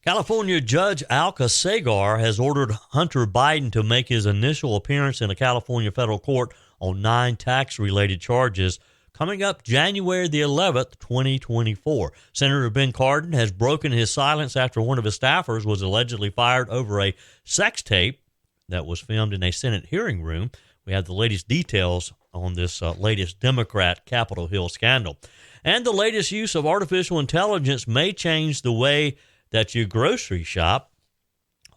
California Judge Alka Sagar has ordered Hunter Biden to make his initial appearance in a California federal court on 9 tax-related charges coming up January the 11th, 2024. Senator Ben Cardin has broken his silence after one of his staffers was allegedly fired over a sex tape that was filmed in a Senate hearing room. We have the latest details on this latest Democrat Capitol Hill scandal. And the latest use of artificial intelligence may change the way that you grocery shop,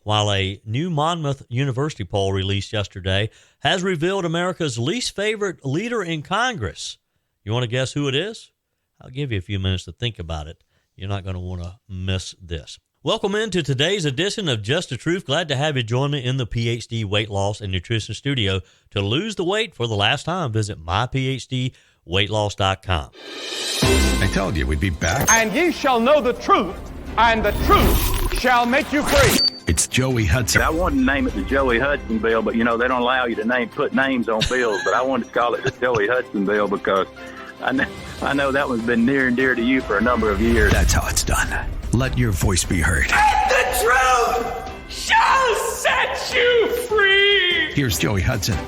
while a new Monmouth University poll released yesterday has revealed America's least favorite leader in Congress. You want to guess who it is? I'll give you a few minutes to think about it. You're not going to want to miss this. Welcome into today's edition of Just the Truth. Glad to have you join me in the PhD Weight Loss and Nutrition Studio. To lose the weight for the last time, visit myphdweightloss.com. I told you we'd be back. And ye shall know the truth, and the truth shall make you free. It's Joey Hudson. I wanted to name it the Joey Hudson Bill, but, they don't allow you to put names on bills. But I wanted to call it the Joey Hudson Bill because I know that one's been near and dear to you for a number of years. That's how it's done. Let your voice be heard. And the truth shall set you free. Here's Joey Hudson.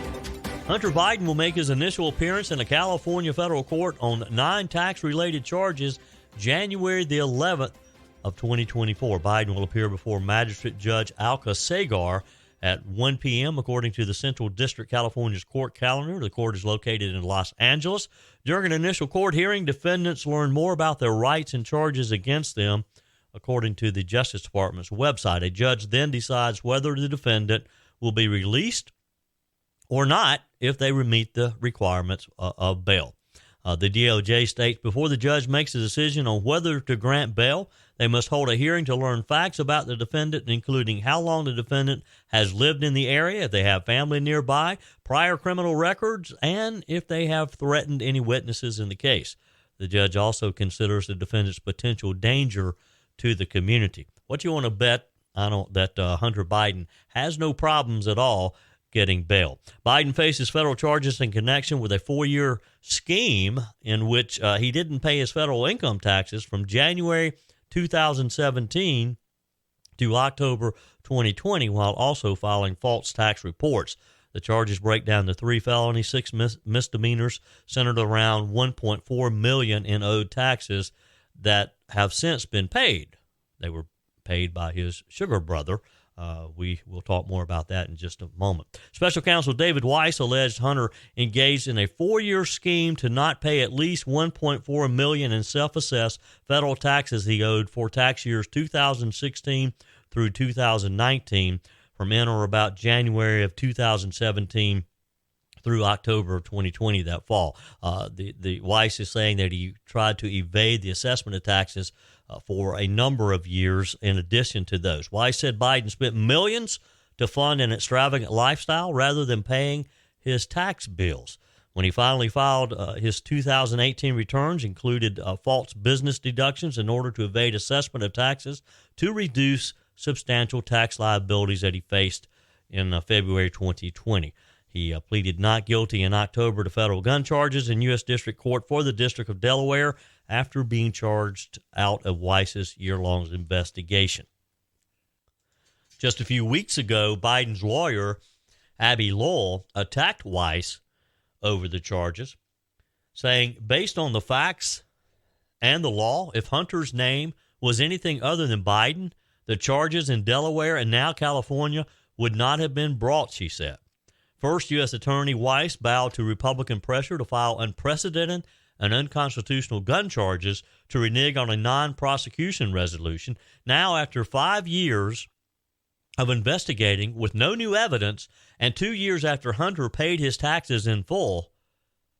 Hunter Biden will make his initial appearance in a California federal court on 9 tax-related charges January the 11th of 2024. Biden will appear before Magistrate Judge Alka Sagar at 1 p.m. according to the Central District California's court calendar. The court is located in Los Angeles. During an initial court hearing, defendants learn more about their rights and charges against them, according to the Justice Department's website. A judge then decides whether the defendant will be released or not if they meet the requirements of bail. The DOJ states before the judge makes a decision on whether to grant bail, they must hold a hearing to learn facts about the defendant, including how long the defendant has lived in the area, if they have family nearby, prior criminal records, and if they have threatened any witnesses in the case. The judge also considers the defendant's potential danger to the community. What you want to bet that Hunter Biden has no problems at all getting bail. Biden faces federal charges in connection with a 4-year scheme in which he didn't pay his federal income taxes from January 2017 to October 2020, while also filing false tax reports. The charges break down to 3 felonies, 6 misdemeanors, centered around $1.4 million in owed taxes that have since been paid. They were paid by his sugar brother. We will talk more about that in just a moment. Special counsel David Weiss alleged Hunter engaged in a 4-year scheme to not pay at least $1.4 million in self-assessed federal taxes he owed for tax years 2016 through 2019 from in or about January of 2017 through October of 2020 that fall. The Weiss is saying that he tried to evade the assessment of taxes for a number of years in addition to those. Weiss said Biden spent millions to fund an extravagant lifestyle rather than paying his tax bills. When he finally filed his 2018 returns, included false business deductions in order to evade assessment of taxes to reduce substantial tax liabilities that he faced in February 2020. He pleaded not guilty in October to federal gun charges in U.S. District Court for the District of Delaware after being charged out of Weiss's year-long investigation. Just a few weeks ago, Biden's lawyer, Abby Lowell, attacked Weiss over the charges, saying, based on the facts and the law, if Hunter's name was anything other than Biden, the charges in Delaware and now California would not have been brought, she said. First, U.S. Attorney Weiss bowed to Republican pressure to file unprecedented and unconstitutional gun charges to renege on a non-prosecution resolution. Now, after 5 years of investigating with no new evidence and 2 years after Hunter paid his taxes in full,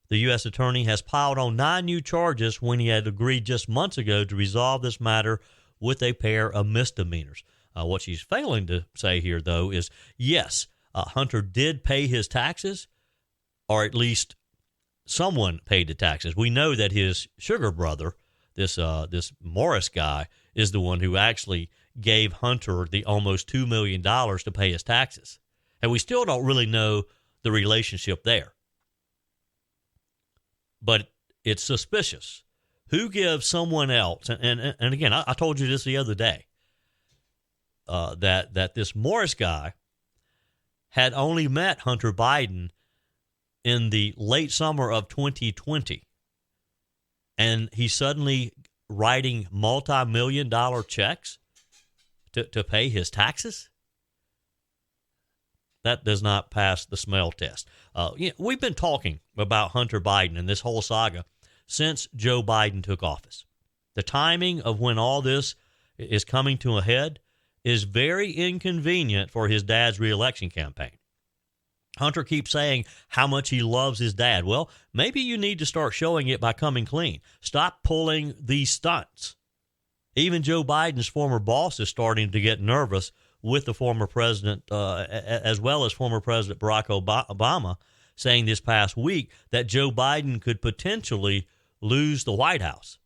the U.S. Attorney has piled on 9 new charges when he had agreed just months ago to resolve this matter with a pair of misdemeanors. What she's failing to say here, though, is yes, Hunter did pay his taxes, or at least someone paid the taxes. We know that his sugar brother, this Morris guy, is the one who actually gave Hunter the almost $2 million to pay his taxes. And we still don't really know the relationship there. But it's suspicious. Who gives someone else, and again, I told you this the other day, that this Morris guy had only met Hunter Biden in the late summer of 2020, and he's suddenly writing multi-million-dollar checks to pay his taxes. That does not pass the smell test. We've been talking about Hunter Biden and this whole saga since Joe Biden took office. The timing of when all this is coming to a head is very inconvenient for his dad's reelection campaign. Hunter keeps saying how much he loves his dad. Well, maybe you need to start showing it by coming clean. Stop pulling these stunts. Even Joe Biden's former boss is starting to get nervous with the former president, as well as former President Barack Obama, saying this past week that Joe Biden could potentially lose the White House.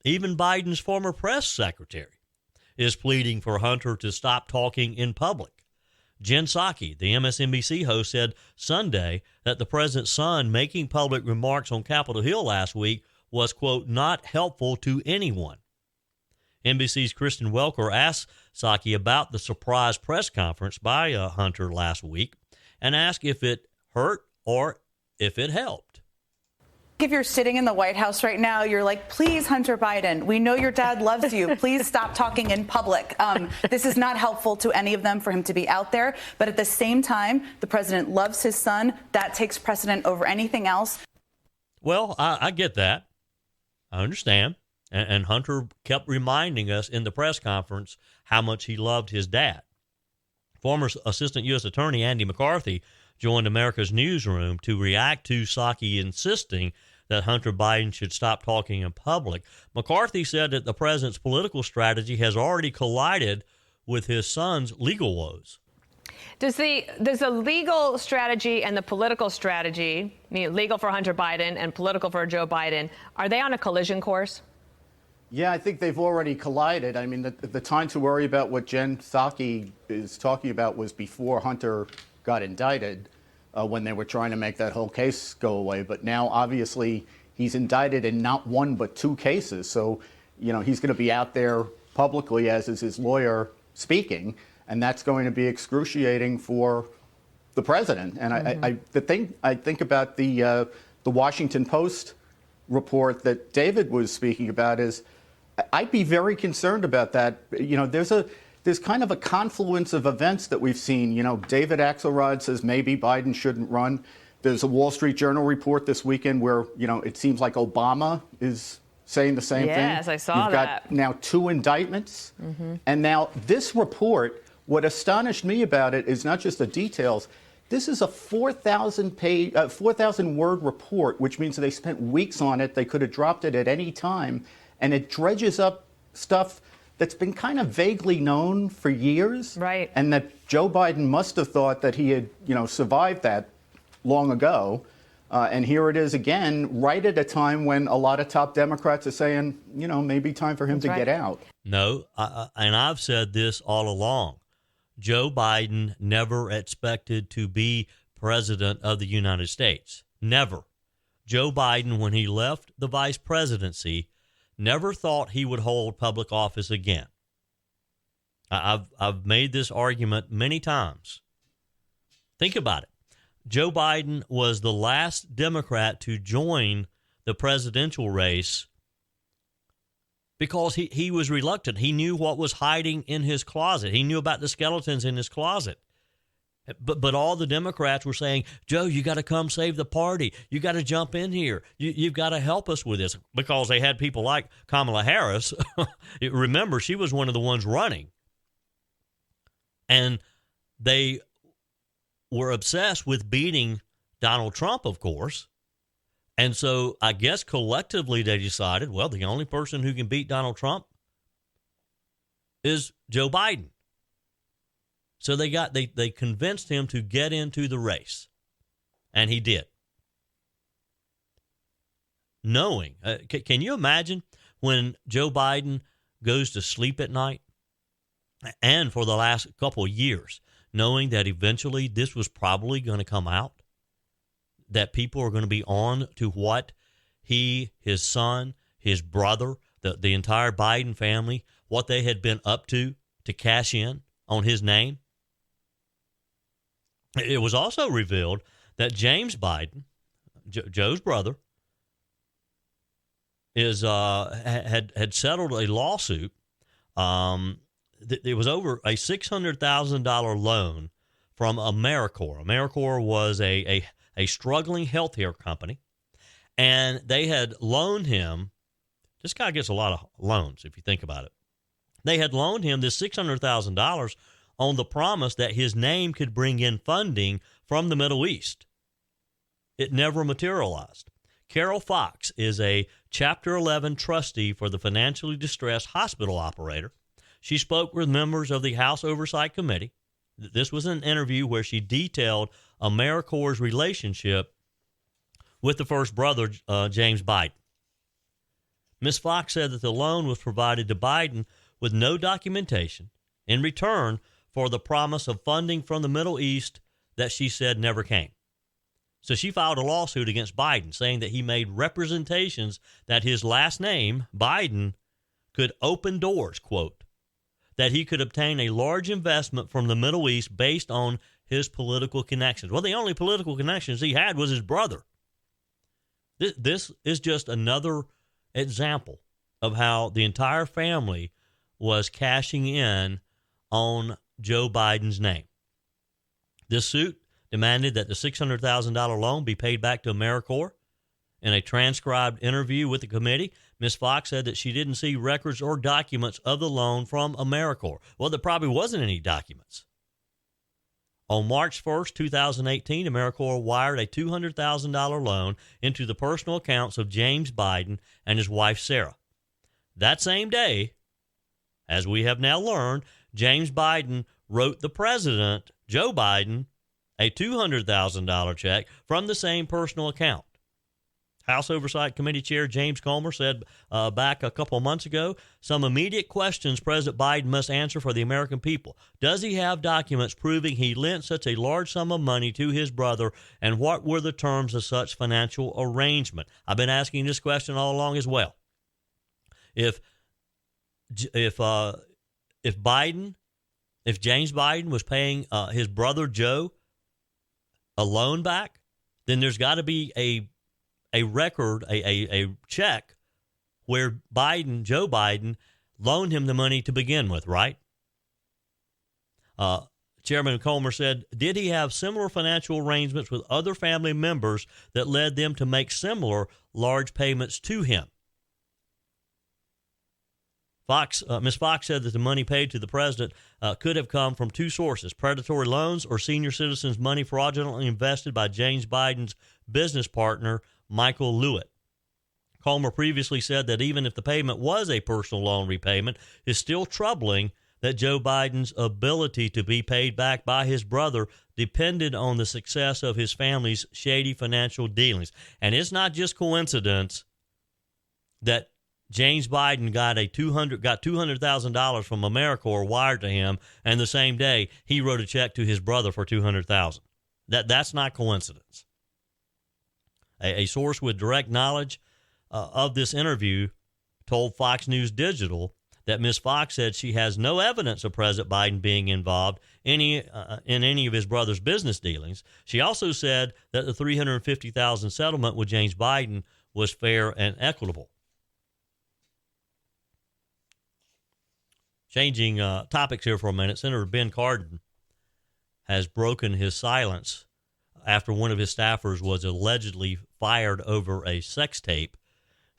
Even Biden's former press secretary is pleading for Hunter to stop talking in public. Jen Psaki, the MSNBC host, said Sunday that the president's son making public remarks on Capitol Hill last week was, quote, not helpful to anyone. NBC's Kristen Welker asked Psaki about the surprise press conference by Hunter last week and asked if it hurt or if it helped. If you're sitting in the White House right now, you're like, please, Hunter Biden, we know your dad loves you. Please stop talking in public. This is not helpful to any of them for him to be out there. But at the same time, the president loves his son. That takes precedent over anything else. Well, I get that. I understand. And Hunter kept reminding us in the press conference how much he loved his dad. Former Assistant U.S. Attorney Andy McCarthy joined America's Newsroom to react to Psaki insisting that Hunter Biden should stop talking in public. McCarthy said that the president's political strategy has already collided with his son's legal woes. Does the legal strategy and the political strategy, legal for Hunter Biden and political for Joe Biden, are they on a collision course? Yeah, I think they've already collided. I mean, the time to worry about what Jen Psaki is talking about was before Hunter got indicted, when they were trying to make that whole case go away. But now, obviously, he's indicted in not one but two cases. So, he's going to be out there publicly, as is his lawyer, speaking, and that's going to be excruciating for the president. And I think about the Washington Post report that David was speaking about is I'd be very concerned about that. There's kind of a confluence of events that we've seen. David Axelrod says maybe Biden shouldn't run. There's a Wall Street Journal report this weekend where, it seems like Obama is saying the same thing. Yes, I saw that. You've got now two indictments. And now this report, what astonished me about it is not just the details. This is a 4,000 word report, which means they spent weeks on it. They could have dropped it at any time. And it dredges up stuff that's been kind of vaguely known for years. Right. And that Joe Biden must have thought that he had, survived that long ago. And here it is again, right at a time when a lot of top Democrats are saying, maybe time for him to get out. No, and I've said this all along. Joe Biden never expected to be president of the United States. Never. Joe Biden, when he left the vice presidency, never thought he would hold public office again. I've made this argument many times. Think about it. Joe Biden was the last Democrat to join the presidential race because he was reluctant. He knew what was hiding in his closet. He knew about the skeletons in his closet. But all the Democrats were saying, Joe, you got to come save the party. You got to jump in here. You've got to help us with this, because they had people like Kamala Harris. Remember, she was one of the ones running. And they were obsessed with beating Donald Trump, of course. And so I guess collectively they decided, well, the only person who can beat Donald Trump is Joe Biden. So they convinced him to get into the race, and he did. Knowing, can you imagine when Joe Biden goes to sleep at night, and for the last couple of years, knowing that eventually this was probably going to come out, that people are going to be on to what he, his son, his brother, the entire Biden family, what they had been up to to cash in on his name. It was also revealed that James Biden, Joe's brother, had settled a lawsuit. It was over a $600,000 loan from AmeriCorps. AmeriCorps was a struggling healthcare company, and they had loaned him. This guy gets a lot of loans if you think about it. They had loaned him this $600,000 on the promise that his name could bring in funding from the Middle East. It never materialized. Carol Fox is a Chapter 11 trustee for the financially distressed hospital operator. She spoke with members of the House Oversight Committee. This was an interview where she detailed AmeriCorps' relationship with the first brother, James Biden. Ms. Fox said that the loan was provided to Biden with no documentation in return for the promise of funding from the Middle East that she said never came. So she filed a lawsuit against Biden saying that he made representations that his last name, Biden, could open doors, quote, that he could obtain a large investment from the Middle East based on his political connections. Well, the only political connections he had was his brother. This is just another example of how the entire family was cashing in on Joe Biden's name. This suit demanded that the $600,000 loan be paid back to AmeriCorps. In a transcribed interview with the committee, Ms. Fox said that she didn't see records or documents of the loan from AmeriCorps. Well, there probably wasn't any documents. On March 1st, 2018, AmeriCorps wired a $200,000 loan into the personal accounts of James Biden and his wife, Sarah. That same day, as we have now learned, James Biden wrote the president, Joe Biden, a $200,000 check from the same personal account. House Oversight Committee Chair James Comer said back a couple of months ago, some immediate questions President Biden must answer for the American people. Does he have documents proving he lent such a large sum of money to his brother, and what were the terms of such financial arrangement? I've been asking this question all along as well. If James Biden was paying his brother Joe a loan back, then there's got to be a record, a check where Joe Biden loaned him the money to begin with, right? Chairman Comer said, did he have similar financial arrangements with other family members that led them to make similar large payments to him? Ms. Fox said that the money paid to the president could have come from two sources: predatory loans or senior citizens' money fraudulently invested by James Biden's business partner, Michael Lewitt. Comer previously said that even if the payment was a personal loan repayment, it's still troubling that Joe Biden's ability to be paid back by his brother depended on the success of his family's shady financial dealings. And it's not just coincidence that James Biden got $200,000 from AmeriCorps wired to him, and the same day he wrote a check to his brother for $200,000. That's not coincidence. A source with direct knowledge of this interview told Fox News Digital that Ms. Fox said she has no evidence of President Biden being involved in any of his brother's business dealings. She also said that the $350,000 settlement with James Biden was fair and equitable. Changing topics here for a minute, Senator Ben Cardin has broken his silence after one of his staffers was allegedly fired over a sex tape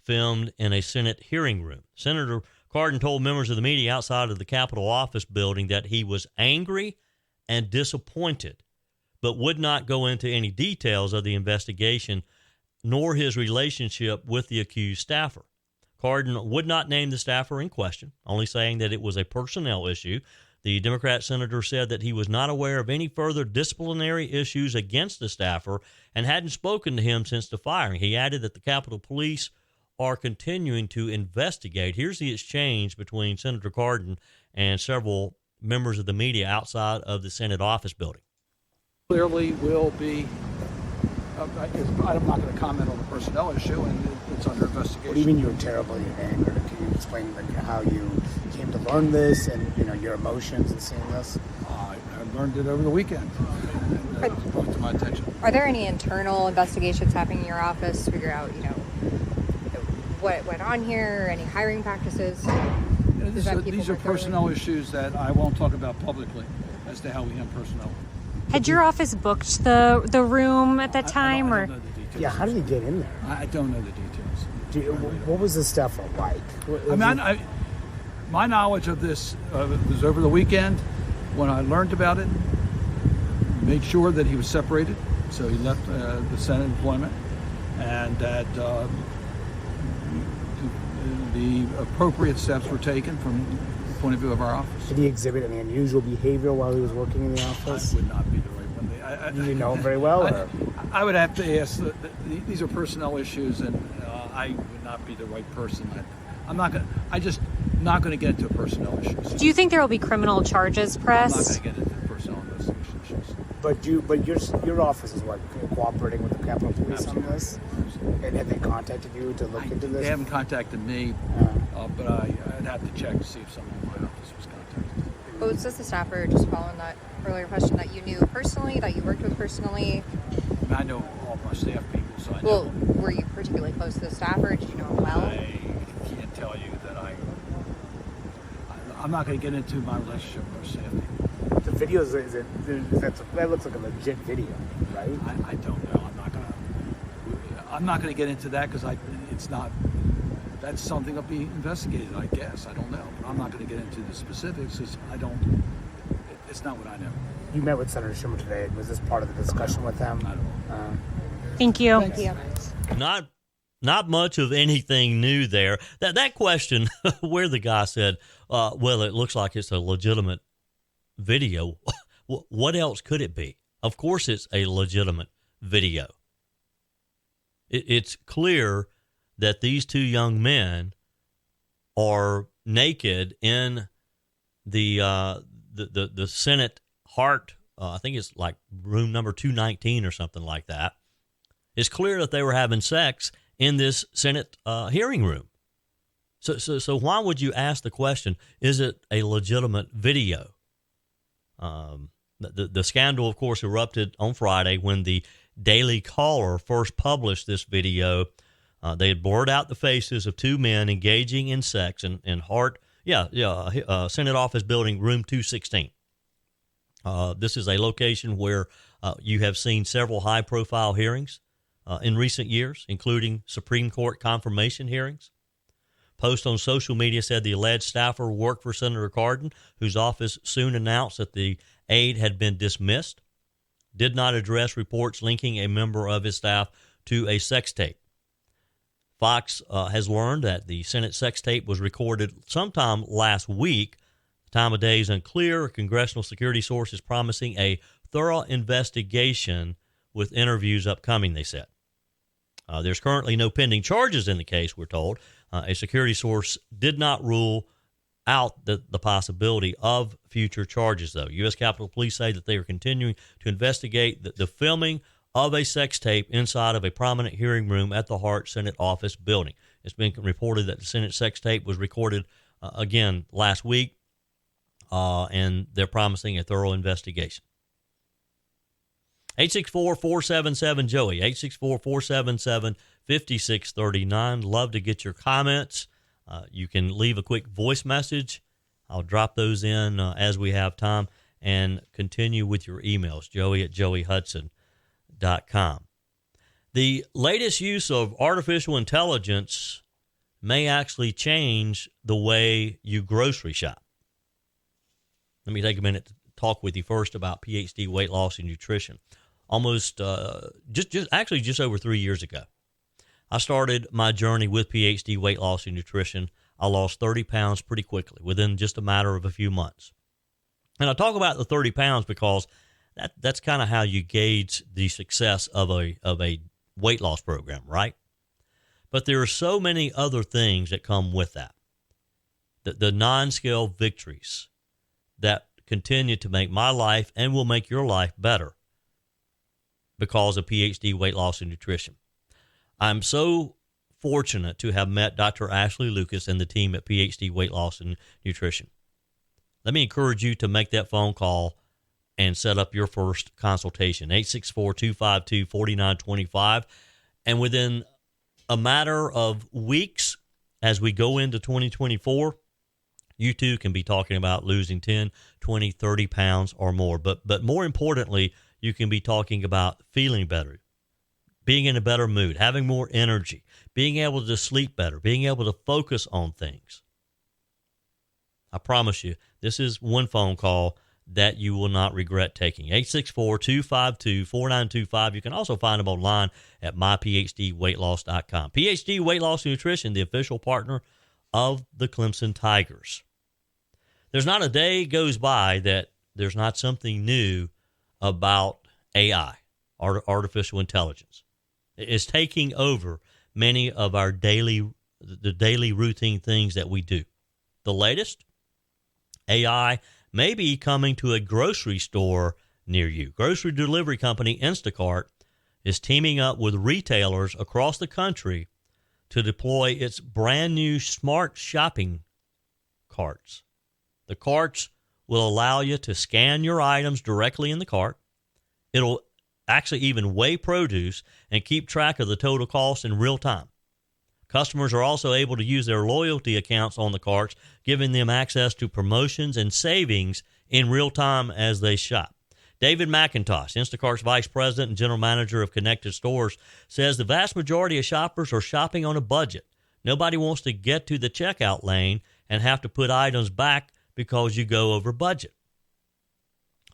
filmed in a Senate hearing room. Senator Cardin told members of the media outside of the Capitol office building that he was angry and disappointed, but would not go into any details of the investigation nor his relationship with the accused staffer. Cardin would not name the staffer in question, only saying that it was a personnel issue. The Democrat senator said that he was not aware of any further disciplinary issues against the staffer and hadn't spoken to him since the firing. He added that the Capitol Police are continuing to investigate. Here's the exchange between Senator Cardin and several members of the media outside of the Senate office building. Clearly will be I'm not going to comment on the personnel issue, and it's under investigation. What do you mean you were terribly angry? Can you explain how you came to learn this and your emotions in seeing this? I learned it over the weekend. And, it was brought to my attention. Are there any internal investigations happening in your office to figure out, what went on here? Any hiring practices? These are personnel issues that I won't talk about publicly as to how we handle personnel. Had your office booked the room at that time, I don't know the details. Yeah, how did he get in there? I don't know the details. What was the staff like? My knowledge of this was over the weekend when I learned about it. Made sure that he was separated, so he left the Senate employment, and that the appropriate steps were taken from the point of view of our office. Did he exhibit any unusual behavior while he was working in the office? I would not be the right one. You know him very well? I would have to ask. These are personnel issues, and I would not be the right person. I'm just not going to get into personnel issues. Do you think there will be criminal charges pressed? I'm not going to get into personnel investigation issues. But your office is cooperating with the Capitol Police on this? And have they contacted you to look into this? They haven't contacted me, but I'd have to check to see if someone in my office was contacted. But was this a staffer, just following that earlier question, that you knew personally, that you worked with personally? I know all of my staff people, so I know. Well, were you particularly close to the staffer? Did you know him well? I can't tell you that I'm not going to get into my relationship with our staff people. The video, that looks like a legit video, right? I don't know. I'm not going to get into that because it's not. That's something that'll be investigated, I guess. I don't know. But I'm not going to get into the specifics because it's not what I know. You met with Senator Schumer today. Was this part of the discussion with them? I don't know. Thank you. Thank you. Not much of anything new there. That question where the guy said, well, it looks like it's a legitimate video. What else could it be? Of course it's a legitimate video. It's clear that these two young men are naked in the Senate Hart. I think it's like room number 219 or something like that. It's clear that they were having sex in this Senate hearing room. So why would you ask the question, is it a legitimate video? The scandal, of course, erupted on Friday when the Daily Caller first published this video. They had blurred out the faces of two men engaging in sex in Hart, Senate Office Building, room 216. This is a location where you have seen several high-profile hearings in recent years, including Supreme Court confirmation hearings. Post on social media said the alleged staffer worked for Senator Cardin, whose office soon announced that the aide had been dismissed, did not address reports linking a member of his staff to a sex tape. Fox has learned that the Senate sex tape was recorded sometime last week. The time of day is unclear. Congressional security sources promising a thorough investigation with interviews upcoming, they said. There's currently no pending charges in the case, we're told. A security source did not rule out the possibility of future charges, though. U.S. Capitol Police say that they are continuing to investigate the filming of a sex tape inside of a prominent hearing room at the Hart Senate Office Building. It's been reported that the Senate sex tape was recorded again last week, and they're promising a thorough investigation. 864-477-JOEY, 864-477-5639. Love to get your comments. You can leave a quick voice message. I'll drop those in as we have time, and continue with your emails, joey@joeyhudson.com. The latest use of artificial intelligence may actually change the way you grocery shop. Let me take a minute to talk with you first about PhD weight loss and nutrition. Almost just over 3 years ago, I started my journey with PhD weight loss and nutrition. I lost 30 pounds pretty quickly within just a matter of a few months. And I talk about the 30 pounds because that's kind of how you gauge the success of a weight loss program, right? But there are so many other things that come with that. The non-scale victories that continue to make my life and will make your life better. because of PhD weight loss and nutrition. I'm so fortunate to have met Dr. Ashley Lucas and the team at PhD Weight Loss and Nutrition. Let me encourage you to make that phone call and set up your first consultation, 864-252-4925. And within a matter of weeks, as we go into 2024, you too can be talking about losing 10, 20, 30 pounds or more. But more importantly, you can be talking about feeling better, being in a better mood, having more energy, being able to sleep better, being able to focus on things. I promise you, this is one phone call that you will not regret taking. 864-252-4925. You can also find them online at myphdweightloss.com. PhD Weight Loss and Nutrition, the official partner of the Clemson Tigers. There's not a day goes by that there's not something new about AI, artificial intelligence. It's taking over many of our daily routine things that we do. The latest, AI may be coming to a grocery store near you. Grocery delivery company Instacart is teaming up with retailers across the country to deploy its brand new smart shopping carts. The carts will allow you to scan your items directly in the cart. It'll actually even weigh produce and keep track of the total cost in real time. Customers are also able to use their loyalty accounts on the carts, giving them access to promotions and savings in real time as they shop. David McIntosh, Instacart's Vice President and General Manager of Connected Stores, says the vast majority of shoppers are shopping on a budget. Nobody wants to get to the checkout lane and have to put items back because you go over budget.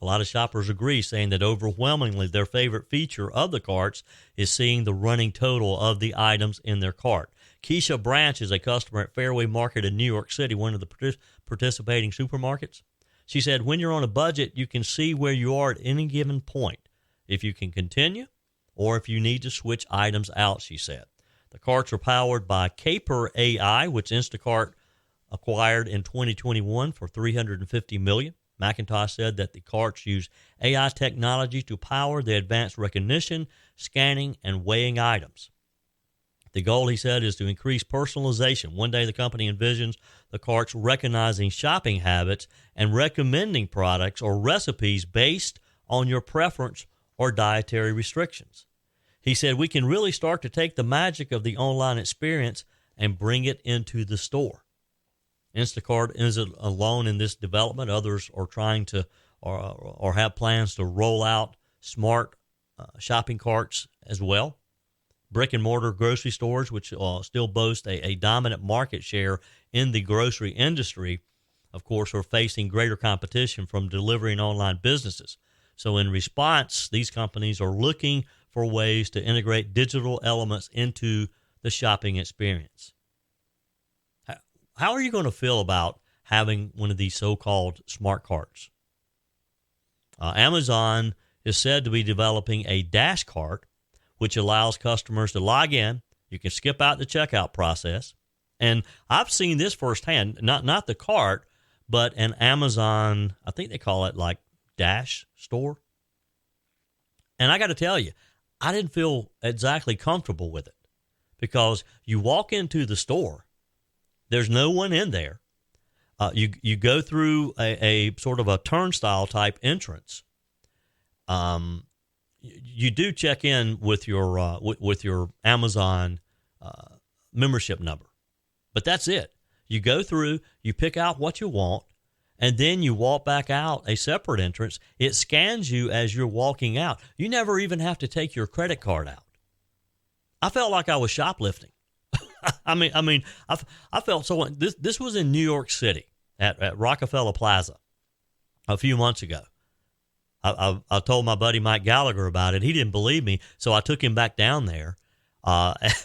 A lot of shoppers agree, saying that overwhelmingly their favorite feature of the carts is seeing the running total of the items in their cart. Keisha Branch is a customer at Fairway Market in New York City, one of the participating supermarkets. She said, when you're on a budget, you can see where you are at any given point, if you can continue or if you need to switch items out, she said. The carts are powered by Caper AI, which Instacart acquired in 2021 for $350 million. McIntosh said that the carts use AI technology to power the advanced recognition, scanning, and weighing items. The goal, he said, is to increase personalization. One day the company envisions the carts recognizing shopping habits and recommending products or recipes based on your preference or dietary restrictions. He said, we can really start to take the magic of the online experience and bring it into the store. Instacart isn't alone in this development. Others are trying to or have plans to roll out smart shopping carts as well. Brick and mortar grocery stores, which still boast a dominant market share in the grocery industry, of course, are facing greater competition from delivery and online businesses. So in response, these companies are looking for ways to integrate digital elements into the shopping experience. How are you going to feel about having one of these so-called smart carts? Amazon is said to be developing a dash cart, which allows customers to log in. You can skip out the checkout process. And I've seen this firsthand, not the cart, but an Amazon, I think they call it like dash store. And I got to tell you, I didn't feel exactly comfortable with it because you walk into the store, there's no one in there. You go through a sort of a turnstile type entrance. You do check in with your Amazon membership number, but that's it. You go through, you pick out what you want, and then you walk back out a separate entrance. It scans you as you're walking out. You never even have to take your credit card out. I felt like I was shoplifting. I felt so. This was in New York City at Rockefeller Plaza a few months ago. I told my buddy Mike Gallagher about it. He didn't believe me, so I took him back down there.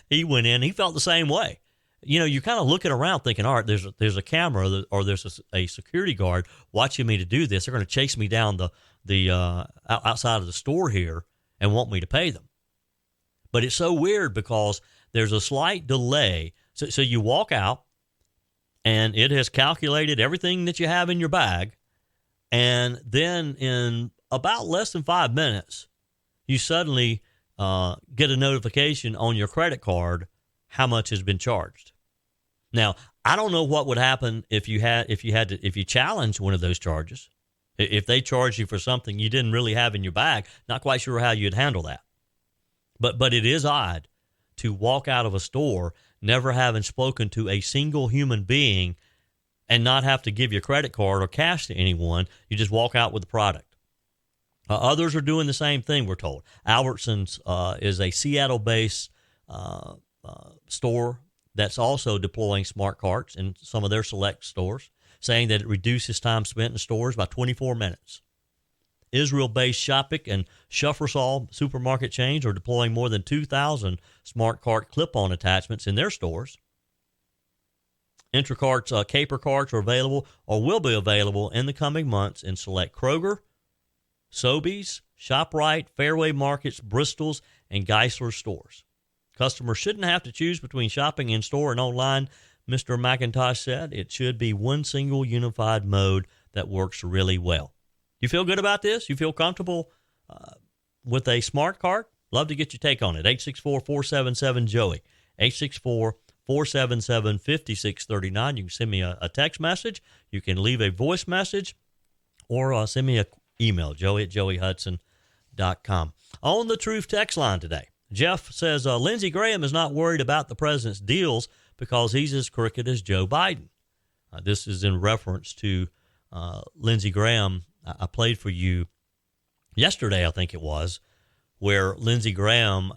He went in. He felt the same way. You know, you're kind of looking around thinking, all right, there's a camera or there's a security guard watching me to do this. They're going to chase me down the outside of the store here and want me to pay them. But it's so weird because there's a slight delay. So you walk out, and it has calculated everything that you have in your bag. And then in about less than 5 minutes, you suddenly get a notification on your credit card how much has been charged. Now, I don't know what would happen if you challenged one of those charges. If they charged you for something you didn't really have in your bag, not quite sure how you'd handle that. But it is odd to walk out of a store never having spoken to a single human being and not have to give your credit card or cash to anyone. You just walk out with the product. Others are doing the same thing, we're told. Albertsons is a Seattle-based store that's also deploying smart carts in some of their select stores, saying that it reduces time spent in stores by 24 minutes. Israel-based Shopik and Shuffresall supermarket chains are deploying more than 2,000 smart cart clip-on attachments in their stores. Intracart's Caper carts are available or will be available in the coming months in select Kroger, Sobeys, ShopRite, Fairway Markets, Bristol's, and Geisler stores. Customers shouldn't have to choose between shopping in store and online, Mr. McIntosh said. It should be one single unified mode that works really well. You feel good about this? You feel comfortable with a smart cart? Love to get your take on it. 864-477-JOEY. 864-477-5639. You can send me a text message. You can leave a voice message or send me an email, joey@joeyhudson.com. On the Truth text line today, Jeff says Lindsey Graham is not worried about the president's deals because he's as crooked as Joe Biden. This is in reference to Lindsey Graham. I played for you yesterday, I think it was, where Lindsey Graham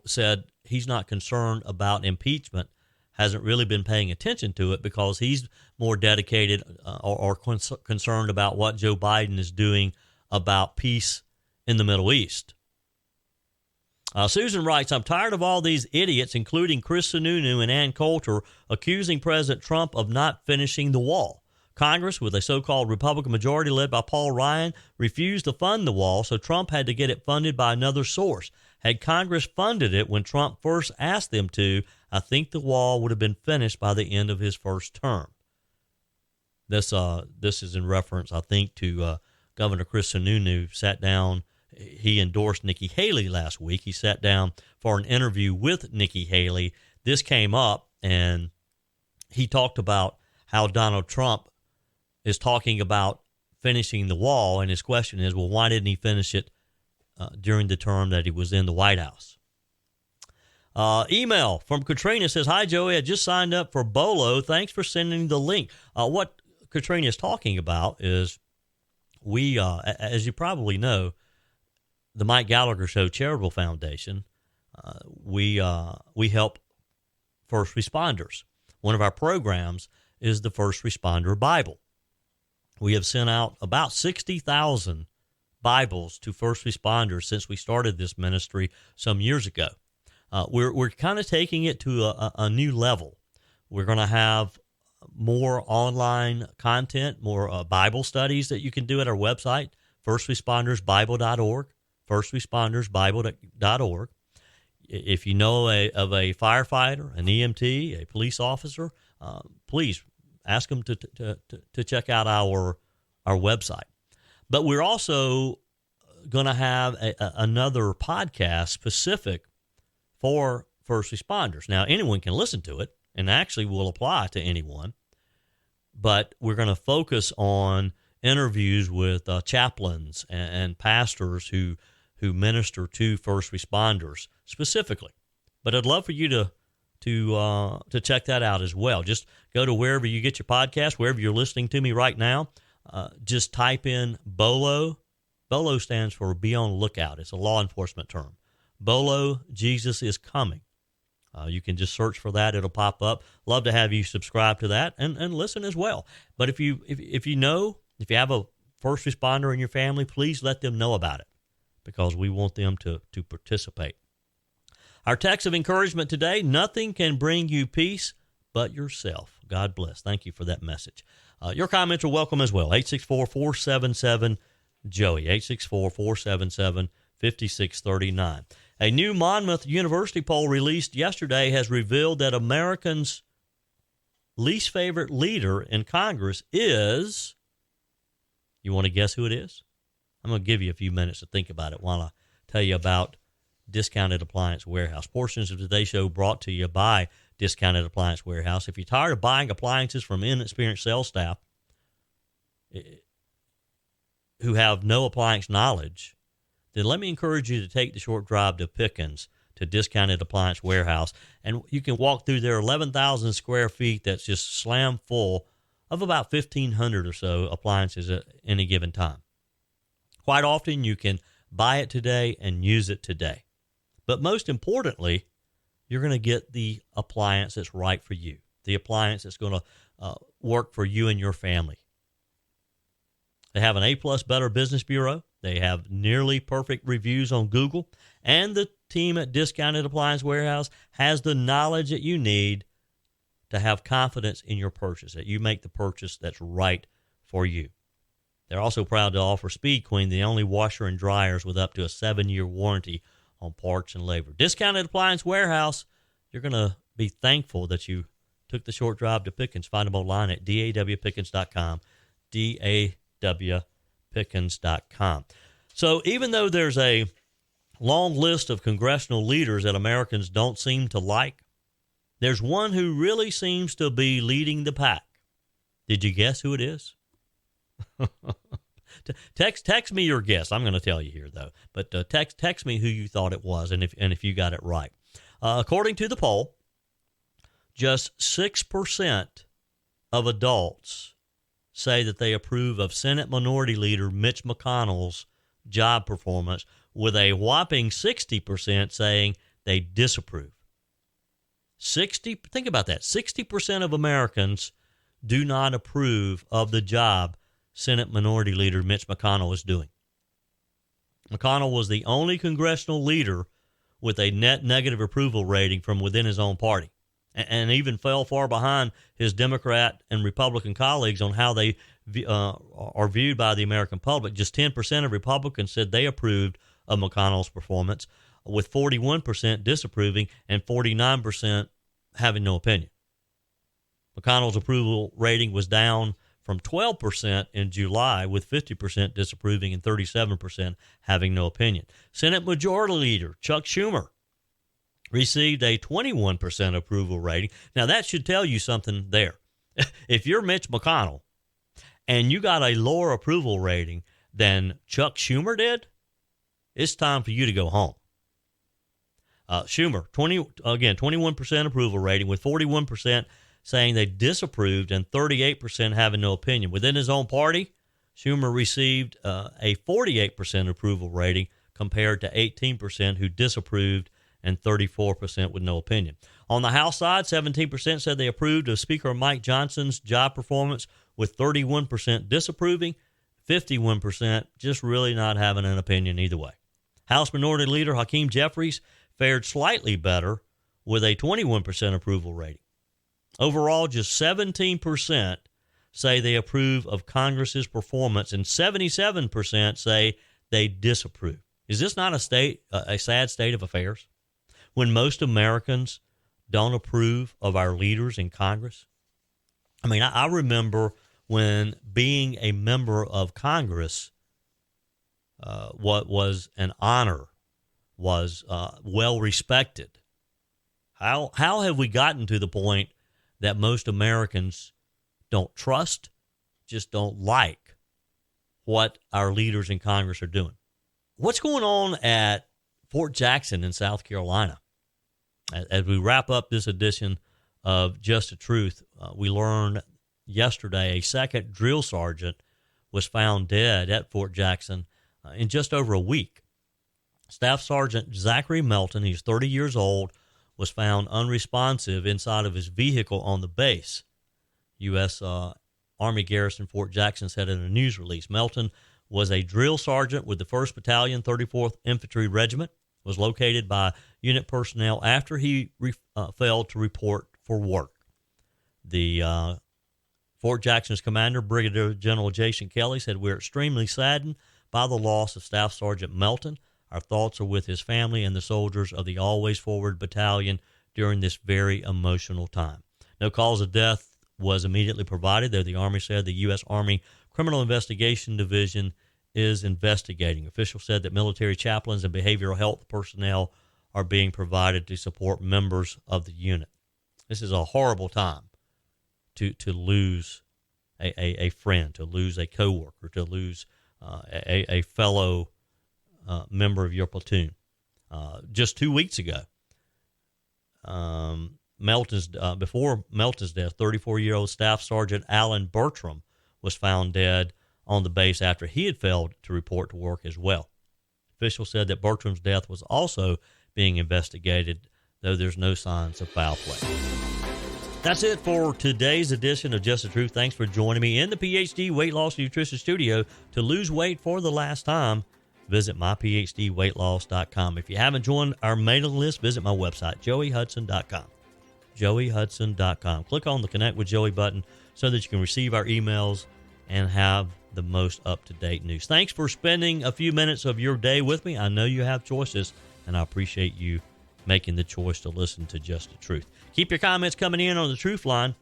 said he's not concerned about impeachment, hasn't really been paying attention to it because he's more dedicated or concerned about what Joe Biden is doing about peace in the Middle East. Susan writes, I'm tired of all these idiots, including Chris Sununu and Ann Coulter, accusing President Trump of not finishing the wall. Congress, with a so-called Republican majority led by Paul Ryan, refused to fund the wall, so Trump had to get it funded by another source. Had Congress funded it when Trump first asked them to, I think the wall would have been finished by the end of his first term. This is in reference, I think, to Governor Chris Sununu sat down. He endorsed Nikki Haley last week. He sat down for an interview with Nikki Haley. This came up, and he talked about how Donald Trump is talking about finishing the wall, and his question is, well, why didn't he finish it during the term that he was in the White House? Email from Katrina says, hi, Joey. I just signed up for Bolo. Thanks for sending the link. What Katrina is talking about is we, as you probably know, the Mike Gallagher Show Charitable Foundation, we help first responders. One of our programs is the First Responder Bible. We have sent out about 60,000 Bibles to first responders since we started this ministry some years ago. We're kind of taking it to a new level. We're going to have more online content, more Bible studies that you can do at our website, firstrespondersbible.org, firstrespondersbible.org. If you know of a firefighter, an EMT, a police officer, please ask them to check out our website. But we're also going to have another podcast specific for first responders. Now, anyone can listen to it, and actually will apply to anyone. But we're going to focus on interviews with chaplains and pastors who minister to first responders specifically. But I'd love for you to check that out as well. Just go to wherever you get your podcast, wherever you're listening to me right now. Just type in BOLO. BOLO stands for Be on the Lookout. It's a law enforcement term. BOLO, Jesus is Coming. You can just search for that. It'll pop up. Love to have you subscribe to that and listen as well. But if you have a first responder in your family, please let them know about it because we want them to participate. Our text of encouragement today, nothing can bring you peace but yourself. God bless. Thank you for that message. Your comments are welcome as well. 864-477-JOEY, 864-477-5639. A new Monmouth University poll released yesterday has revealed that Americans' least favorite leader in Congress is, you want to guess who it is? I'm going to give you a few minutes to think about it while I tell you about Discounted Appliance Warehouse. Portions of today's show brought to you by Discounted Appliance Warehouse. If you're tired of buying appliances from inexperienced sales staff who have no appliance knowledge, then let me encourage you to take the short drive to Pickens, to Discounted Appliance Warehouse. And you can walk through their 11,000 square feet that's just slam full of about 1,500 or so appliances at any given time. Quite often, you can buy it today and use it today. But most importantly, you're going to get the appliance that's right for you, the appliance that's going to work for you and your family. They have an A-plus Better Business Bureau. They have nearly perfect reviews on Google. And the team at Discounted Appliance Warehouse has the knowledge that you need to have confidence in your purchase, that you make the purchase that's right for you. They're also proud to offer Speed Queen, the only washer and dryers with up to a 7-year warranty on parts and labor. Discounted Appliance Warehouse, you're going to be thankful that you took the short drive to Pickens. Find them online at dawpickens.com, dawpickens.com. So even though there's a long list of congressional leaders that Americans don't seem to like, there's one who really seems to be leading the pack. Did you guess who it is? Text me your guess. I'm going to tell you here, though. But text me who you thought it was and if you got it right. According to the poll, just 6% of adults say that they approve of Senate Minority Leader Mitch McConnell's job performance, with a whopping 60% saying they disapprove. Think about that. 60% of Americans do not approve of the job Senate Minority Leader Mitch McConnell is doing. McConnell was the only congressional leader with a net negative approval rating from within his own party, and even fell far behind his Democrat and Republican colleagues on how they are viewed by the American public. Just 10% of Republicans said they approved of McConnell's performance, with 41% disapproving and 49% having no opinion. McConnell's approval rating was down from 12% in July, with 50% disapproving and 37% having no opinion. Senate Majority Leader Chuck Schumer received a 21% approval rating. Now, that should tell you something there. If you're Mitch McConnell and you got a lower approval rating than Chuck Schumer did, it's time for you to go home. Schumer, 21% approval rating, with 41% saying they disapproved and 38% having no opinion. Within his own party, Schumer received a 48% approval rating compared to 18% who disapproved and 34% with no opinion. On the House side, 17% said they approved of Speaker Mike Johnson's job performance, with 31% disapproving, 51% just really not having an opinion either way. House Minority Leader Hakeem Jeffries fared slightly better with a 21% approval rating. Overall, just 17% say they approve of Congress's performance, and 77% say they disapprove. Is this not a sad state of affairs when most Americans don't approve of our leaders in Congress? I mean, I remember when being a member of Congress, what was an honor, was well respected. How have we gotten to the point that most Americans don't trust, just don't like what our leaders in Congress are doing? What's going on at Fort Jackson in South Carolina? As we wrap up this edition of Just the Truth, we learned yesterday a second drill sergeant was found dead at Fort Jackson in just over a week. Staff Sergeant Zachary Melton, he's 30 years old, was found unresponsive inside of his vehicle on the base. U.S. Army Garrison Fort Jackson said in a news release. Melton was a drill sergeant with the 1st Battalion, 34th Infantry Regiment, was located by unit personnel after he failed to report for work. The Fort Jackson's commander, Brigadier General Jason Kelly, said, "We're extremely saddened by the loss of Staff Sergeant Melton. Our thoughts are with his family and the soldiers of the Always Forward Battalion during this very emotional time." No cause of death was immediately provided, though the Army said the U.S. Army Criminal Investigation Division is investigating. Officials said that military chaplains and behavioral health personnel are being provided to support members of the unit. This is a horrible time to lose a friend, to lose a coworker, to lose a fellow member of your platoon. Just 2 weeks ago, before Melton's death, 34-year-old Staff Sergeant Alan Bertram was found dead on the base after he had failed to report to work as well. Officials said that Bertram's death was also being investigated, though there's no signs of foul play. That's it for today's edition of Just the Truth. Thanks for joining me in the PhD Weight Loss Nutrition Studio. To lose weight for the last time, visit myphdweightloss.com. If you haven't joined our mailing list, visit my website, joeyhudson.com. joeyhudson.com. Click on the Connect with Joey button so that you can receive our emails and have the most up-to-date news. Thanks for spending a few minutes of your day with me. I know you have choices, and I appreciate you making the choice to listen to Just the Truth. Keep your comments coming in on the Truth Line,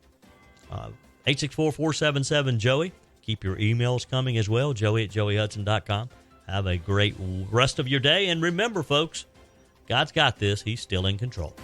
864-477-JOEY. Keep your emails coming as well, joey@joeyhudson.com. Have a great rest of your day. And remember, folks, God's got this. He's still in control.